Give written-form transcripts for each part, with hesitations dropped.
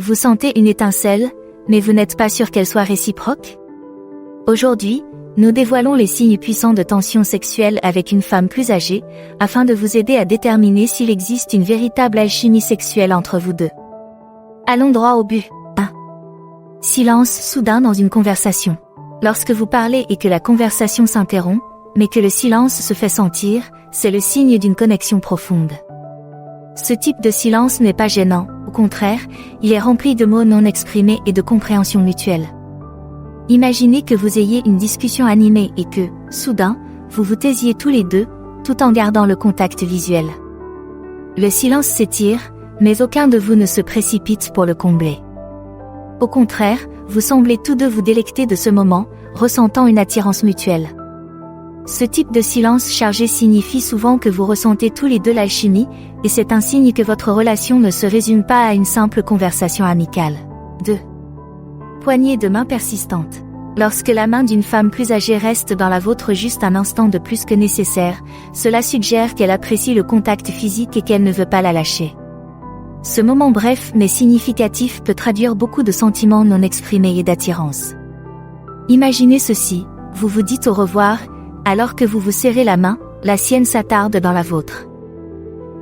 Vous sentez une étincelle, mais vous n'êtes pas sûr qu'elle soit réciproque? Aujourd'hui, nous dévoilons les signes puissants de tension sexuelle avec une femme plus âgée, afin de vous aider à déterminer s'il existe une véritable alchimie sexuelle entre vous deux. Allons droit au but. 1. Silence soudain dans une conversation. Lorsque vous parlez et que la conversation s'interrompt, mais que le silence se fait sentir, c'est le signe d'une connexion profonde. Ce type de silence n'est pas gênant, au contraire, il est rempli de mots non exprimés et de compréhension mutuelle. Imaginez que vous ayez une discussion animée et que, soudain, vous vous taisiez tous les deux, tout en gardant le contact visuel. Le silence s'étire, mais aucun de vous ne se précipite pour le combler. Au contraire, vous semblez tous deux vous délecter de ce moment, ressentant une attirance mutuelle. Ce type de silence chargé signifie souvent que vous ressentez tous les deux l'alchimie, et c'est un signe que votre relation ne se résume pas à une simple conversation amicale. 2. Poignée de main persistante. Lorsque la main d'une femme plus âgée reste dans la vôtre juste un instant de plus que nécessaire, cela suggère qu'elle apprécie le contact physique et qu'elle ne veut pas la lâcher. Ce moment bref mais significatif peut traduire beaucoup de sentiments non exprimés et d'attirance. Imaginez ceci, vous vous dites au revoir, alors que vous vous serrez la main, la sienne s'attarde dans la vôtre.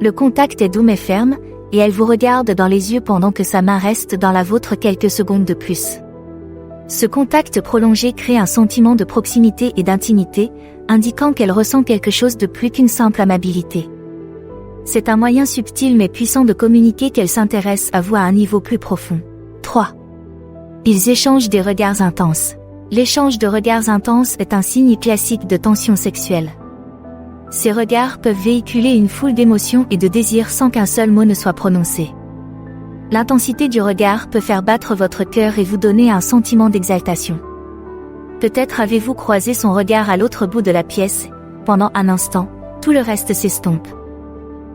Le contact est doux mais ferme, et elle vous regarde dans les yeux pendant que sa main reste dans la vôtre quelques secondes de plus. Ce contact prolongé crée un sentiment de proximité et d'intimité, indiquant qu'elle ressent quelque chose de plus qu'une simple amabilité. C'est un moyen subtil mais puissant de communiquer qu'elle s'intéresse à vous à un niveau plus profond. 3. Ils échangent des regards intenses. L'échange de regards intenses est un signe classique de tension sexuelle. Ces regards peuvent véhiculer une foule d'émotions et de désirs sans qu'un seul mot ne soit prononcé. L'intensité du regard peut faire battre votre cœur et vous donner un sentiment d'exaltation. Peut-être avez-vous croisé son regard à l'autre bout de la pièce, pendant un instant, tout le reste s'estompe.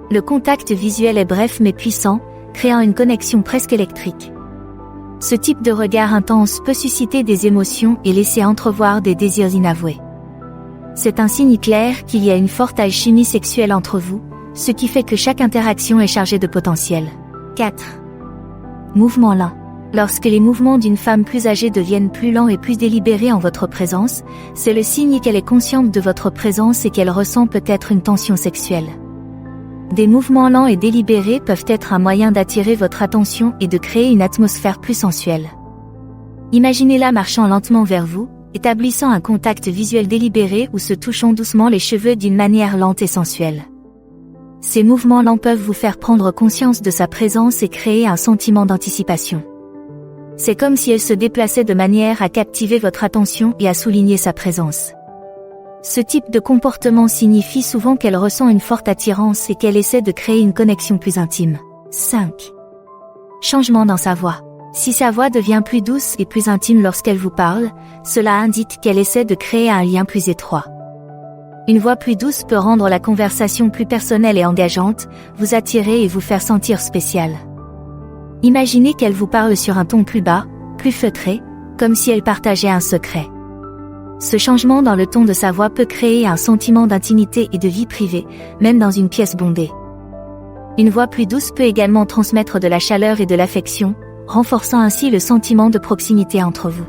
Le contact visuel est bref mais puissant, créant une connexion presque électrique. Ce type de regard intense peut susciter des émotions et laisser entrevoir des désirs inavoués. C'est un signe clair qu'il y a une forte alchimie sexuelle entre vous, ce qui fait que chaque interaction est chargée de potentiel. 4. Mouvement lent. Lorsque les mouvements d'une femme plus âgée deviennent plus lents et plus délibérés en votre présence, c'est le signe qu'elle est consciente de votre présence et qu'elle ressent peut-être une tension sexuelle. Des mouvements lents et délibérés peuvent être un moyen d'attirer votre attention et de créer une atmosphère plus sensuelle. Imaginez-la marchant lentement vers vous, établissant un contact visuel délibéré ou se touchant doucement les cheveux d'une manière lente et sensuelle. Ces mouvements lents peuvent vous faire prendre conscience de sa présence et créer un sentiment d'anticipation. C'est comme si elle se déplaçait de manière à captiver votre attention et à souligner sa présence. Ce type de comportement signifie souvent qu'elle ressent une forte attirance et qu'elle essaie de créer une connexion plus intime. 5. Changement dans sa voix. Si sa voix devient plus douce et plus intime lorsqu'elle vous parle, cela indique qu'elle essaie de créer un lien plus étroit. Une voix plus douce peut rendre la conversation plus personnelle et engageante, vous attirer et vous faire sentir spécial. Imaginez qu'elle vous parle sur un ton plus bas, plus feutré, comme si elle partageait un secret. Ce changement dans le ton de sa voix peut créer un sentiment d'intimité et de vie privée, même dans une pièce bondée. Une voix plus douce peut également transmettre de la chaleur et de l'affection, renforçant ainsi le sentiment de proximité entre vous.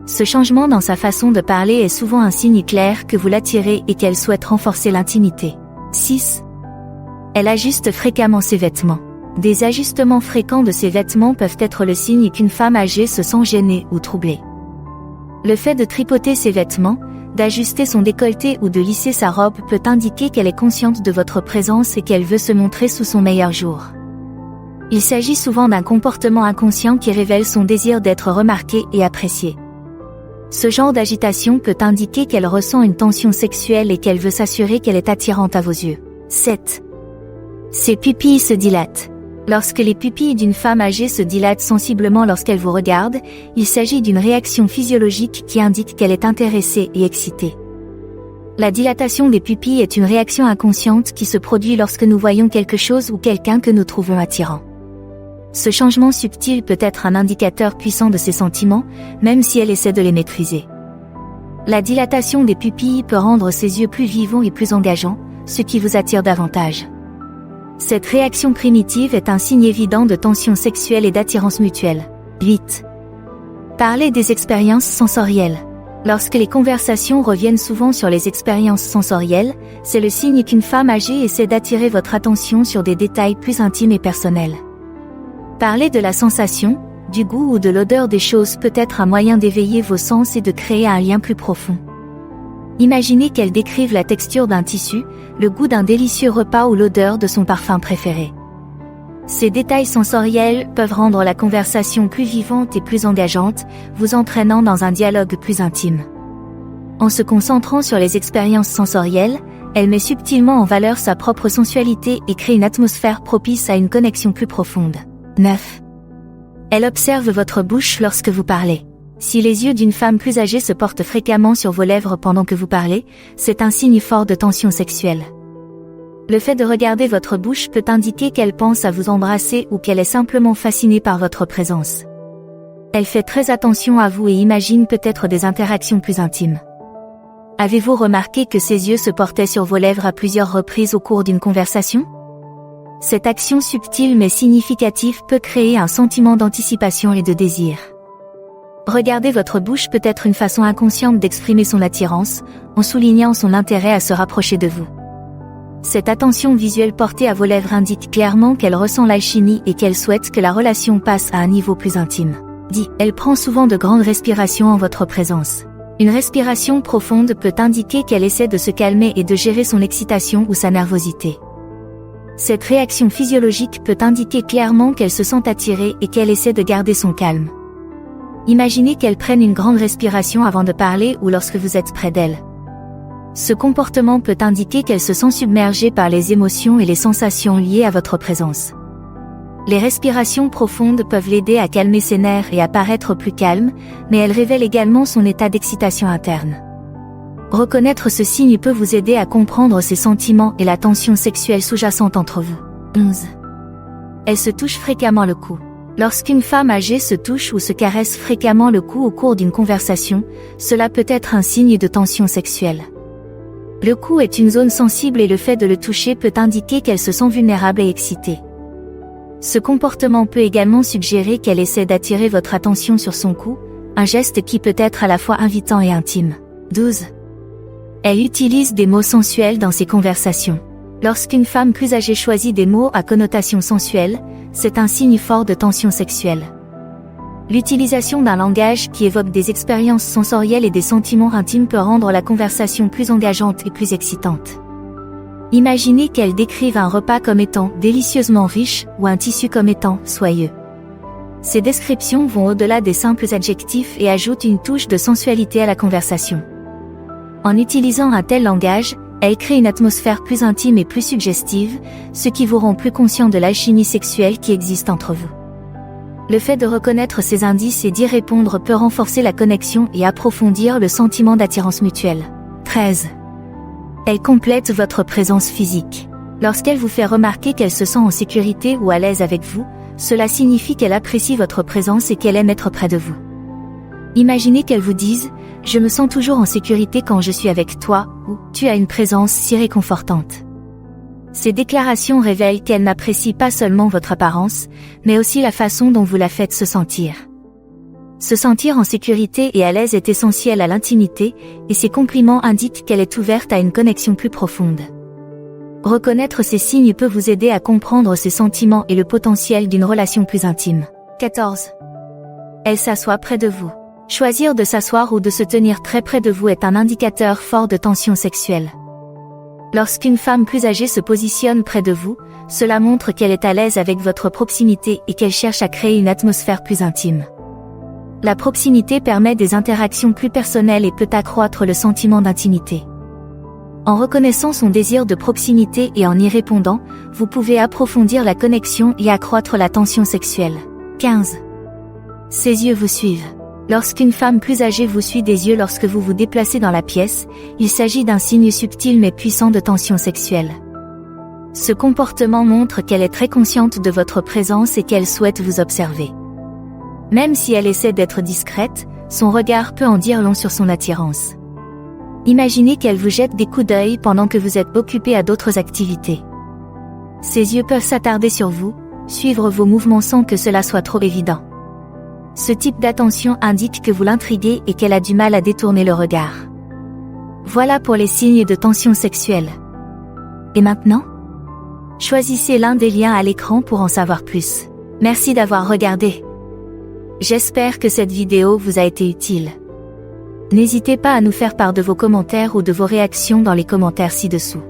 Ce changement dans sa façon de parler est souvent un signe clair que vous l'attirez et qu'elle souhaite renforcer l'intimité. 6. Elle ajuste fréquemment ses vêtements. Des ajustements fréquents de ses vêtements peuvent être le signe qu'une femme âgée se sent gênée ou troublée. Le fait de tripoter ses vêtements, d'ajuster son décolleté ou de lisser sa robe peut indiquer qu'elle est consciente de votre présence et qu'elle veut se montrer sous son meilleur jour. Il s'agit souvent d'un comportement inconscient qui révèle son désir d'être remarqué et apprécié. Ce genre d'agitation peut indiquer qu'elle ressent une tension sexuelle et qu'elle veut s'assurer qu'elle est attirante à vos yeux. 7. Ses pupilles se dilatent. Lorsque les pupilles d'une femme âgée se dilatent sensiblement lorsqu'elle vous regarde, il s'agit d'une réaction physiologique qui indique qu'elle est intéressée et excitée. La dilatation des pupilles est une réaction inconsciente qui se produit lorsque nous voyons quelque chose ou quelqu'un que nous trouvons attirant. Ce changement subtil peut être un indicateur puissant de ses sentiments, même si elle essaie de les maîtriser. La dilatation des pupilles peut rendre ses yeux plus vivants et plus engageants, ce qui vous attire davantage. Cette réaction primitive est un signe évident de tension sexuelle et d'attirance mutuelle. 8. Parlez des expériences sensorielles. Lorsque les conversations reviennent souvent sur les expériences sensorielles, c'est le signe qu'une femme âgée essaie d'attirer votre attention sur des détails plus intimes et personnels. Parler de la sensation, du goût ou de l'odeur des choses peut être un moyen d'éveiller vos sens et de créer un lien plus profond. Imaginez qu'elle décrive la texture d'un tissu, le goût d'un délicieux repas ou l'odeur de son parfum préféré. Ces détails sensoriels peuvent rendre la conversation plus vivante et plus engageante, vous entraînant dans un dialogue plus intime. En se concentrant sur les expériences sensorielles, elle met subtilement en valeur sa propre sensualité et crée une atmosphère propice à une connexion plus profonde. 9. Elle observe votre bouche lorsque vous parlez. Si les yeux d'une femme plus âgée se portent fréquemment sur vos lèvres pendant que vous parlez, c'est un signe fort de tension sexuelle. Le fait de regarder votre bouche peut indiquer qu'elle pense à vous embrasser ou qu'elle est simplement fascinée par votre présence. Elle fait très attention à vous et imagine peut-être des interactions plus intimes. Avez-vous remarqué que ses yeux se portaient sur vos lèvres à plusieurs reprises au cours d'une conversation ? Cette action subtile mais significative peut créer un sentiment d'anticipation et de désir. Regarder votre bouche peut être une façon inconsciente d'exprimer son attirance, en soulignant son intérêt à se rapprocher de vous. Cette attention visuelle portée à vos lèvres indique clairement qu'elle ressent l'alchimie et qu'elle souhaite que la relation passe à un niveau plus intime. 10. Elle prend souvent de grandes respirations en votre présence. Une respiration profonde peut indiquer qu'elle essaie de se calmer et de gérer son excitation ou sa nervosité. Cette réaction physiologique peut indiquer clairement qu'elle se sent attirée et qu'elle essaie de garder son calme. Imaginez qu'elle prenne une grande respiration avant de parler ou lorsque vous êtes près d'elle. Ce comportement peut indiquer qu'elle se sent submergée par les émotions et les sensations liées à votre présence. Les respirations profondes peuvent l'aider à calmer ses nerfs et à paraître plus calme, mais elles révèlent également son état d'excitation interne. Reconnaître ce signe peut vous aider à comprendre ses sentiments et la tension sexuelle sous-jacente entre vous. 11. Elle se touche fréquemment le cou. Lorsqu'une femme âgée se touche ou se caresse fréquemment le cou au cours d'une conversation, cela peut être un signe de tension sexuelle. Le cou est une zone sensible et le fait de le toucher peut indiquer qu'elle se sent vulnérable et excitée. Ce comportement peut également suggérer qu'elle essaie d'attirer votre attention sur son cou, un geste qui peut être à la fois invitant et intime. 12. Elle utilise des mots sensuels dans ses conversations. Lorsqu'une femme plus âgée choisit des mots à connotation sensuelle, c'est un signe fort de tension sexuelle. L'utilisation d'un langage qui évoque des expériences sensorielles et des sentiments intimes peut rendre la conversation plus engageante et plus excitante. Imaginez qu'elle décrive un repas comme étant délicieusement riche ou un tissu comme étant soyeux. Ces descriptions vont au-delà des simples adjectifs et ajoutent une touche de sensualité à la conversation. En utilisant un tel langage, elle crée une atmosphère plus intime et plus suggestive, ce qui vous rend plus conscient de l'alchimie sexuelle qui existe entre vous. Le fait de reconnaître ces indices et d'y répondre peut renforcer la connexion et approfondir le sentiment d'attirance mutuelle. 13. Elle complète votre présence physique. Lorsqu'elle vous fait remarquer qu'elle se sent en sécurité ou à l'aise avec vous, cela signifie qu'elle apprécie votre présence et qu'elle aime être près de vous. Imaginez qu'elle vous dise « Je me sens toujours en sécurité quand je suis avec toi » ou « Tu as une présence si réconfortante ». Ces déclarations révèlent qu'elle n'apprécie pas seulement votre apparence, mais aussi la façon dont vous la faites se sentir. Se sentir en sécurité et à l'aise est essentiel à l'intimité, et ces compliments indiquent qu'elle est ouverte à une connexion plus profonde. Reconnaître ces signes peut vous aider à comprendre ses sentiments et le potentiel d'une relation plus intime. 14. Elle s'assoit près de vous. Choisir de s'asseoir ou de se tenir très près de vous est un indicateur fort de tension sexuelle. Lorsqu'une femme plus âgée se positionne près de vous, cela montre qu'elle est à l'aise avec votre proximité et qu'elle cherche à créer une atmosphère plus intime. La proximité permet des interactions plus personnelles et peut accroître le sentiment d'intimité. En reconnaissant son désir de proximité et en y répondant, vous pouvez approfondir la connexion et accroître la tension sexuelle. 15. Ses yeux vous suivent. Lorsqu'une femme plus âgée vous suit des yeux lorsque vous vous déplacez dans la pièce, il s'agit d'un signe subtil mais puissant de tension sexuelle. Ce comportement montre qu'elle est très consciente de votre présence et qu'elle souhaite vous observer. Même si elle essaie d'être discrète, son regard peut en dire long sur son attirance. Imaginez qu'elle vous jette des coups d'œil pendant que vous êtes occupé à d'autres activités. Ses yeux peuvent s'attarder sur vous, suivre vos mouvements sans que cela soit trop évident. Ce type d'attention indique que vous l'intriguez et qu'elle a du mal à détourner le regard. Voilà pour les signes de tension sexuelle. Et maintenant? Choisissez l'un des liens à l'écran pour en savoir plus. Merci d'avoir regardé. J'espère que cette vidéo vous a été utile. N'hésitez pas à nous faire part de vos commentaires ou de vos réactions dans les commentaires ci-dessous.